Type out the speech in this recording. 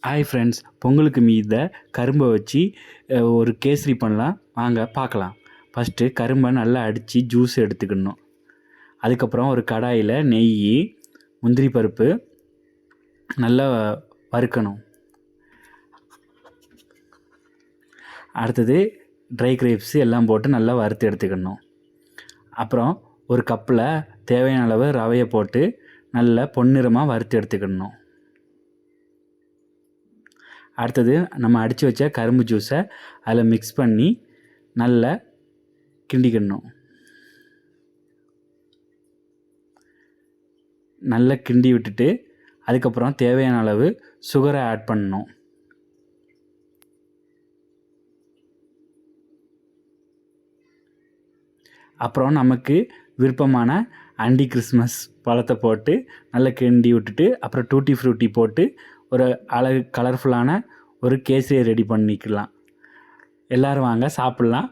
Hi friends, பொங்கலுக்கு மீத கரும்பை வச்சு ஒரு கேசரி பண்ணலாம். வாங்க பார்க்கலாம். ஃபஸ்ட்டு கரும்பை நல்லா அடித்து ஜூஸ் எடுத்துக்கணும். அதுக்கப்புறம் ஒரு கடாயில் நெய், முந்திரி பருப்பு நல்லா வறுக்கணும். அடுத்தது ட்ரை கிரேப்ஸ் எல்லாம் போட்டு நல்லா வறுத்து எடுத்துக்கணும். அப்புறம் ஒரு கப்பில் தேவையான அளவு ரவையை போட்டு நல்லா பொன்னிறமாக வறுத்து எடுத்துக்கணும். அடுத்தது நம்ம அடித்து வச்ச கரும்பு ஜூஸை அதில் மிக்ஸ் பண்ணி நல்லா கிண்டிக்கணும். நல்லா கிண்டி விட்டுட்டு அதுக்கப்புறம் தேவையான அளவு சுகரை ஆட் பண்ணணும். அப்புறம் நமக்கு விருப்பமான ஆண்டி கிறிஸ்மஸ் பழத்தை போட்டு நல்லா கிண்டி விட்டுட்டு அப்புறம் டூட்டி ஃப்ரூட்டி போட்டு ஒரு அழகு கலர்ஃபுல்லான ஒரு கேசரியை ரெடி பண்ணிக்கலாம். எல்லோரும் வாங்க சாப்பிட்லாம்.